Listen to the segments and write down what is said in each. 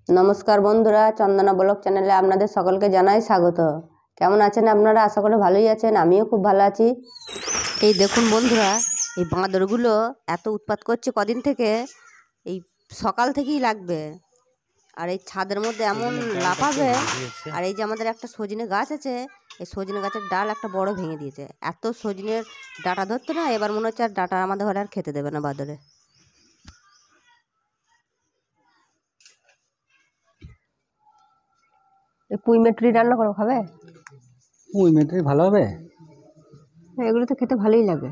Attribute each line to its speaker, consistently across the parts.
Speaker 1: নমস্কার বন্ধুরা, চন্দনা ব্লগ চ্যানেলে আপনাদের সকলকে জানাই স্বাগত। কেমন আছেন আপনারা? আশা করি ভালোই আছেন। আমিও খুব ভালো আছি। এই দেখুন বন্ধুরা, এই বাঁদরগুলো এত উৎপাত করছে কদিন থেকে, এই সকাল থেকেই লাগবে। আর এই ছাদের মধ্যে এমন লাফাবে। আর এই যে আমাদের একটা সজনে গাছ আছে, এই সজনে গাছের ডাল একটা বড় ভেঙে দিয়েছে। এত সজনের ডাঁটা ধরতো না, এবার মনে হচ্ছে আর ডাঁটা আমাদের ঘরে আর খেতে দেবে না বাঁদরে। পুঁই মেটরি রান্না করো, খাবে?
Speaker 2: পুঁই মেটরি ভালো হবে।
Speaker 1: এগুলো তো খেতে ভালোই লাগে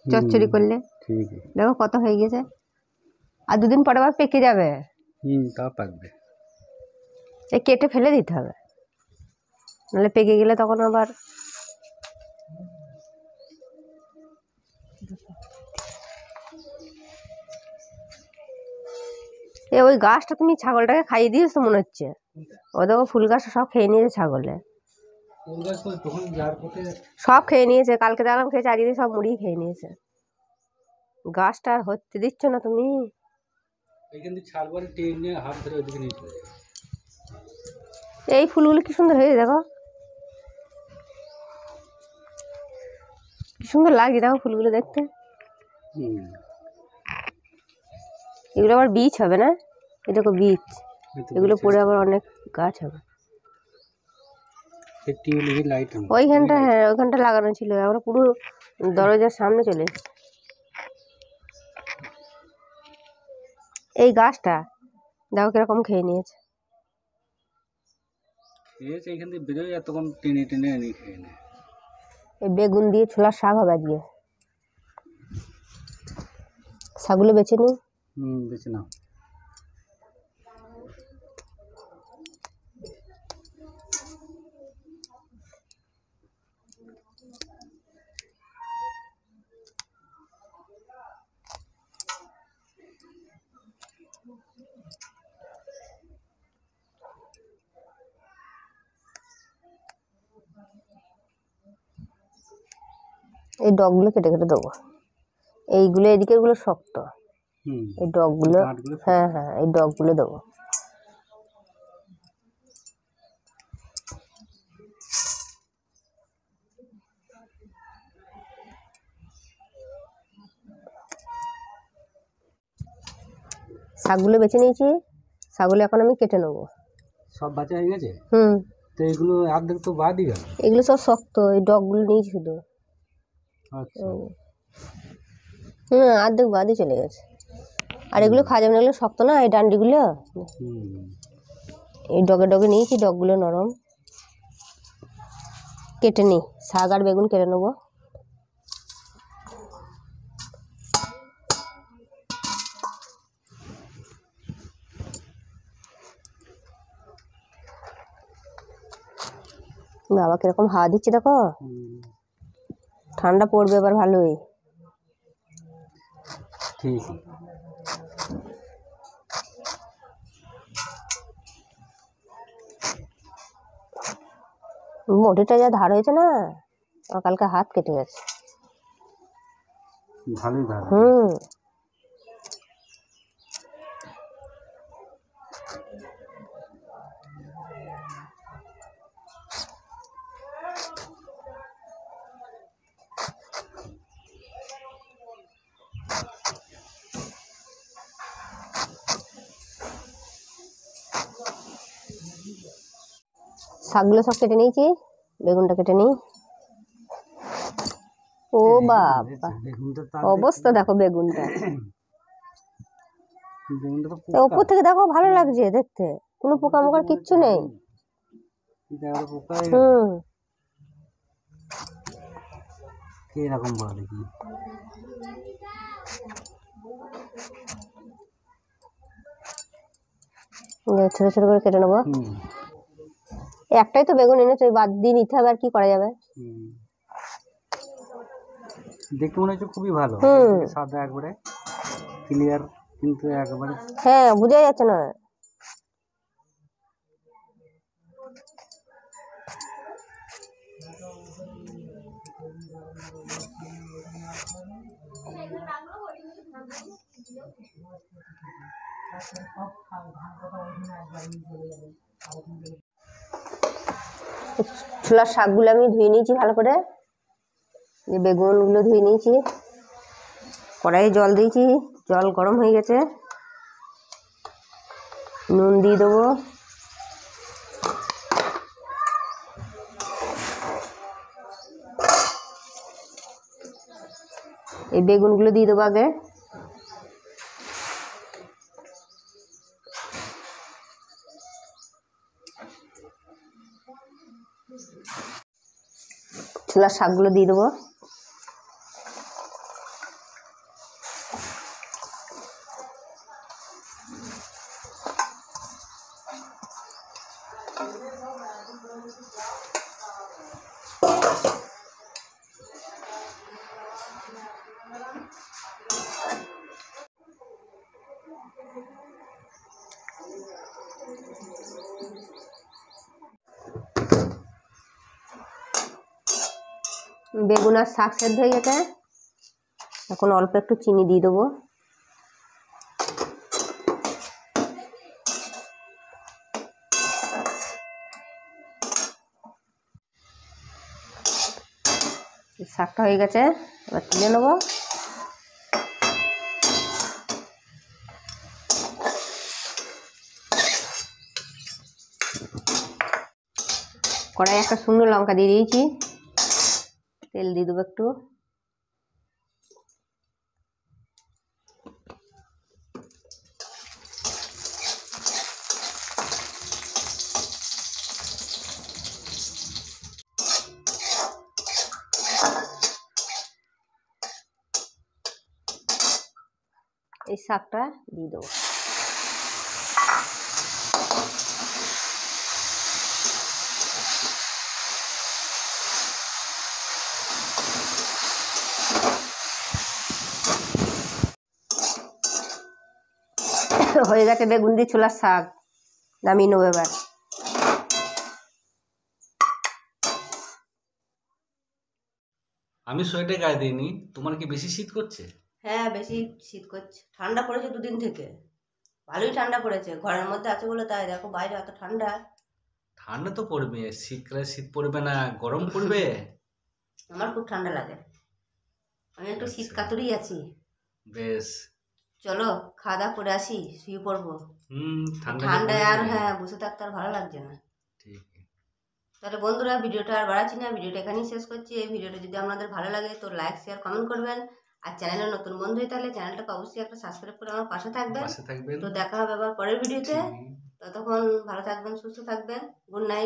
Speaker 1: চচ্চড়ি করলে।
Speaker 2: ঠিক
Speaker 1: দেখো কত হয়ে গেছে, আর দুদিন পরে আবার পেকে যাবে।
Speaker 2: তা পাকবে।
Speaker 1: এই কেটে ফেলে দিতে হবে, নাহলে পেকে গেলে তখন আবার ওই গাছটা তুমি ছাগলটাকে খাইয়ে দিয়েছো মনে হচ্ছে। ও দেখো ফুল গাছটা সব খেয়ে নিয়েছে ছাগলে, সব খেয়ে নিয়েছে। কালকে দেখলাম খেয়েছে, আজকে সব মুড়ি খেয়ে নিয়েছে। গাছটা আর হতে দিচ্ছ না তুমি। এই ফুলগুলো কি সুন্দর হয়েছে, দেখো কি সুন্দর লাগছে, দেখো ফুলগুলো দেখতে। এগুলো আবার বীজ হবে না? এই দেখো বীজ, এগুলো পরে আবার অনেক গাছ হবে। ওইখানটা, হ্যাঁ ওইখানটা লাগানো ছিল, আমরা পুরো দরজার সামনে চলে এসেছি। এই গাছটা দেখো কিরকম খেয়ে নিয়েছে।
Speaker 2: এইখান থেকে বেরোয় আর তখন টেনে টেনে এনে খেয়ে নেয়।
Speaker 1: এই বেগুন দিয়ে ছোলার শাক হবে আজকে। শাকগুলো বেছে নিই।
Speaker 2: বেছে নাও।
Speaker 1: এই ডগগুলো কেটে কেটে দেবো। এইগুলো এদিকের গুলো শক্ত, এই ডগগুলো, হ্যাঁ হ্যাঁ এই ডগগুলো দেবো। শাকগুলো বেছে নিয়েছি, শাকগুলো এখন আমি কেটে নেবো।
Speaker 2: সব বাঁচা হয়ে গেছে। তো এগুলো অর্ধেক তো বাদই গেল।
Speaker 1: এগুলো সব শক্ত, এই ডগগুলো নিয়েছি শুধু।
Speaker 2: আচ্ছা।
Speaker 1: অর্ধেক বাদই চলে গেছে। আর এগুলো খাওয়া যাবে না, এগুলো শক্ত না, এই ডান্ডিগুলো। এই ডগে ডগে নিয়েছি, ডগগুলো নরম। কেটে নিই, শাক আর বেগুন কেটে নেবো। বাবা কিরকম হাওয়া দিচ্ছে দেখো, ঠান্ডা পড়বে এবার ভালোই।
Speaker 2: ঠিক।
Speaker 1: মোটিটা যা ধার হয়েছে না, আমার কালকে হাত কেটে গেছে।
Speaker 2: ভালোই ধার।
Speaker 1: শাকগুলো সব কেটে নিয়েছি, বেগুনটা কেটে নিই। ও বাবা, অবস্থা দেখো বেগুনটা। উপর থেকে দেখো ভালো লাগছে দেখতে, কোনো পোকামাকড় কিচ্ছু নেই।
Speaker 2: কিরকম বলে দেখি।
Speaker 1: ছোট ছোট করে কেটে নেবো। একটাই তো বেগুন এনেছো, বাদ দিয়ে নিতে হবে, আর কি করা যাবে।
Speaker 2: দেখতে মনে হচ্ছে খুবই ভালো, সাদা একবারে ক্লিয়ার, কিন্তু একবারে
Speaker 1: হ্যাঁ বোঝা যাচ্ছে না। ছোলার শাকগুলো আমি ধুয়ে নিয়েছি ভালো করে, যে বেগুনগুলো ধুয়ে নিয়েছি, কড়াইয়ে জল দিয়েছি, জল গরম হয়ে গেছে, নুন দিয়ে দেবো, এই বেগুনগুলো দিয়ে দেবো আগে, ছোলার শাকগুলো দিয়ে দেবো, বেগুন আর শাক সেদ্ধ হয়ে গেছে, এখন অল্প একটু চিনি দিয়ে দেবো, শাকটা হয়ে গেছে, এবার তুলে নেবো। কড়াই একটা শুকনো লঙ্কা দিয়ে দিয়েছি, তেল দিয়ে দেবো একটু, এই শাকটা দিয়ে দেবো। হয়ে গেছে বেগুন দিয়ে ছোলার শাক, নামিয়ে নেবো এবার।
Speaker 2: আমি সোয়েটার গায়ে দিইনি, তোমার কি বেশি শীত করছে?
Speaker 1: হ্যাঁ, বেশি শীত করছে, ঠান্ডা পড়েছে দুদিন থেকে, ভালোই ঠান্ডা পড়েছে, ঘরের মধ্যে আছে বলে তাই, দেখো বাইরে এত ঠান্ডা।
Speaker 2: ঠান্ডা তো পড়বে, শীতকালে শীত পড়বে না, গরম পড়বে।
Speaker 1: আমার খুব ঠান্ডা লাগে, আমি একটু শীত কাতুরেই আছি।
Speaker 2: বেশ,
Speaker 1: চলো খাওয়া দাওয়া করে আসি, শুয়ে পড়বো।
Speaker 2: ঠান্ডায়
Speaker 1: ঠান্ডায় আর হ্যাঁ বসে থাকতে আর ভালো লাগছে না।
Speaker 2: ঠিক।
Speaker 1: তাহলে বন্ধুরা, ভিডিওটা আর বাড়াচ্ছি না, ভিডিওটা এখানেই শেষ করছি। এই ভিডিওটা যদি আপনাদের ভালো লাগে তো লাইক শেয়ার কমেন্ট করবেন, আর চ্যানেলে নতুন বন্ধু হয়ে তাহলে চ্যানেলটাকে অবশ্যই একটা সাবস্ক্রাইব করে আমার পাশে থাকবেন। তো দেখা হবে আবার পরের ভিডিওতে, ততক্ষণ ভালো থাকবেন, সুস্থ থাকবেন, গুড নাইট।